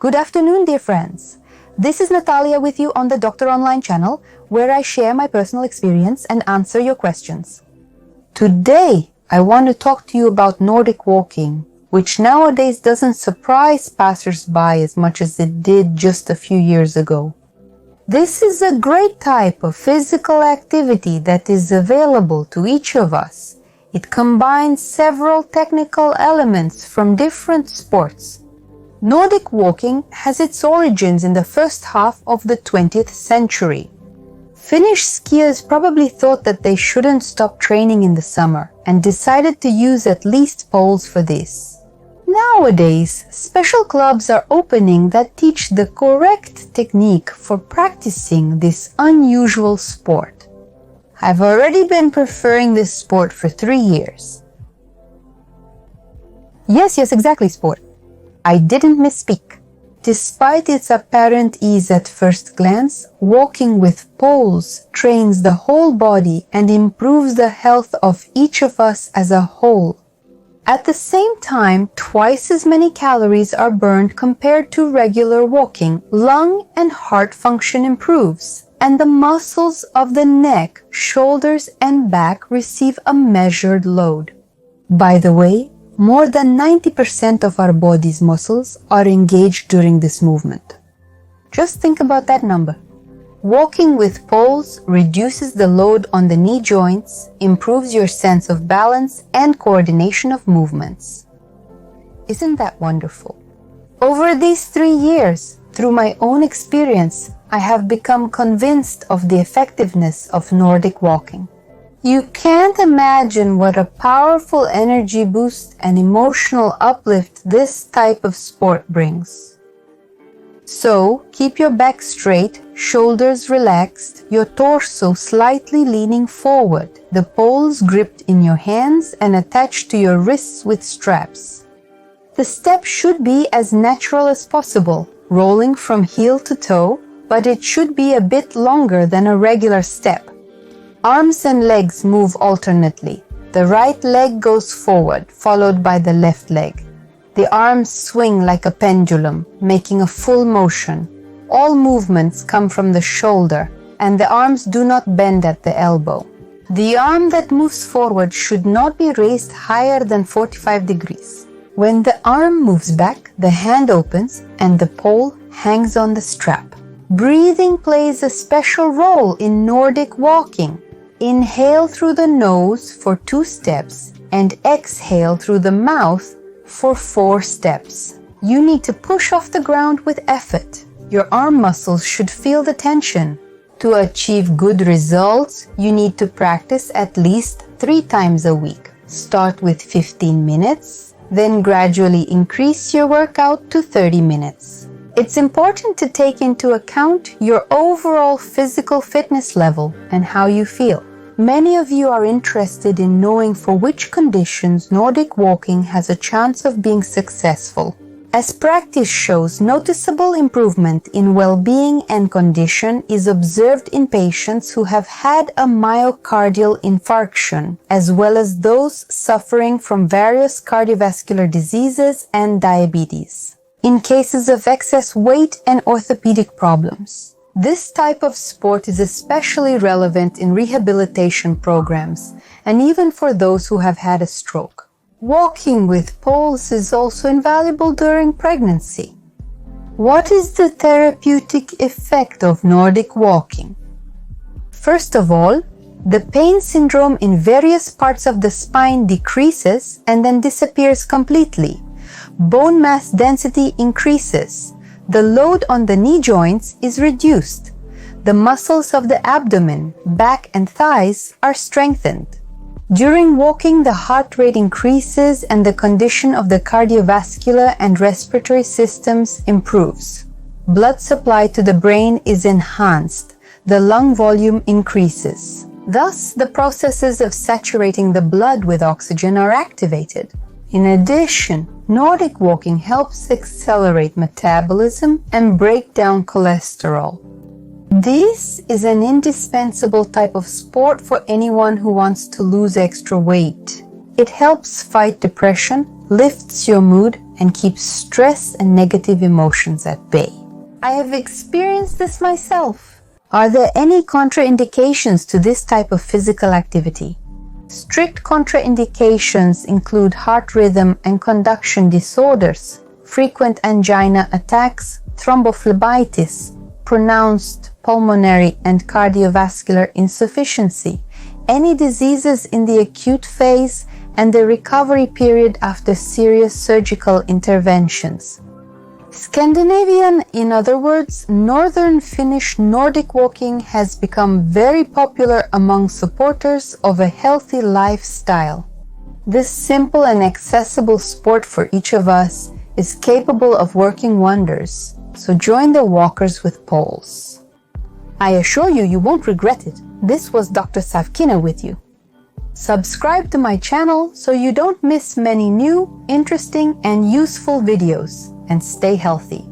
Good afternoon, dear friends. This is Natalia with you on the Doctor Online channel, where I share my personal experience and answer your questions. Today, I want to talk to you about Nordic walking, which nowadays doesn't surprise passers-by as much as it did just a few years ago. This is a great type of physical activity that is available to each of us. It combines several technical elements from different sports. Nordic walking has its origins in the first half of the 20th century. Finnish skiers probably thought that they shouldn't stop training in the summer and decided to use at least poles for this. Nowadays, special clubs are opening that teach the correct technique for practicing this unusual sport. I've already been preferring this sport for 3 years. Yes, exactly, sport. I didn't misspeak. Despite its apparent ease at first glance, walking with poles trains the whole body and improves the health of each of us as a whole. At the same time, twice as many calories are burned compared to regular walking. Lung and heart function improves, and the muscles of the neck, shoulders, and back receive a measured load. By the way, more than 90% of our body's muscles are engaged during this movement. Just think about that number. Walking with poles reduces the load on the knee joints, improves your sense of balance and coordination of movements. Isn't that wonderful? Over these 3 years, through my own experience, I have become convinced of the effectiveness of Nordic walking. You can't imagine what a powerful energy boost and emotional uplift this type of sport brings. So, keep your back straight, shoulders relaxed, your torso slightly leaning forward, the poles gripped in your hands and attached to your wrists with straps. The step should be as natural as possible, rolling from heel to toe, but it should be a bit longer than a regular step. Arms and legs move alternately. The right leg goes forward, followed by the left leg. The arms swing like a pendulum, making a full motion. All movements come from the shoulder, and the arms do not bend at the elbow. The arm that moves forward should not be raised higher than 45 degrees. When the arm moves back, the hand opens and the pole hangs on the strap. Breathing plays a special role in Nordic walking. Inhale through the nose for 2 steps and exhale through the mouth for 4 steps. You need to push off the ground with effort. Your arm muscles should feel the tension. To achieve good results, you need to practice at least 3 times a week. Start with 15 minutes, then gradually increase your workout to 30 minutes. It's important to take into account your overall physical fitness level and how you feel. Many of you are interested in knowing for which conditions Nordic walking has a chance of being successful. As practice shows, noticeable improvement in well-being and condition is observed in patients who have had a myocardial infarction, as well as those suffering from various cardiovascular diseases and diabetes. In cases of excess weight and orthopedic problems. This type of sport is especially relevant in rehabilitation programs and even for those who have had a stroke. Walking with poles is also invaluable during pregnancy. What is the therapeutic effect of Nordic walking? First of all, the pain syndrome in various parts of the spine decreases and then disappears completely. Bone mass density increases. The load on the knee joints is reduced. The muscles of the abdomen, back and thighs are strengthened. During walking, the heart rate increases and the condition of the cardiovascular and respiratory systems improves. Blood supply to the brain is enhanced. The lung volume increases. Thus, the processes of saturating the blood with oxygen are activated. In addition, Nordic walking helps accelerate metabolism and break down cholesterol. This is an indispensable type of sport for anyone who wants to lose extra weight. It helps fight depression lifts your mood, and keeps stress and negative emotions at bay. I have experienced this myself. Are there any contraindications to this type of physical activity? Strict contraindications include heart rhythm and conduction disorders, frequent angina attacks, thrombophlebitis, pronounced pulmonary and cardiovascular insufficiency, any diseases in the acute phase, and the recovery period after serious surgical interventions. Scandinavian, in other words, Northern Finnish Nordic walking has become very popular among supporters of a healthy lifestyle. This simple and accessible sport for each of us is capable of working wonders, so join the walkers with poles. I assure you, you won't regret it. This was Dr. Savkina with you. Subscribe to my channel so you don't miss many new, interesting, and useful videos, and stay healthy.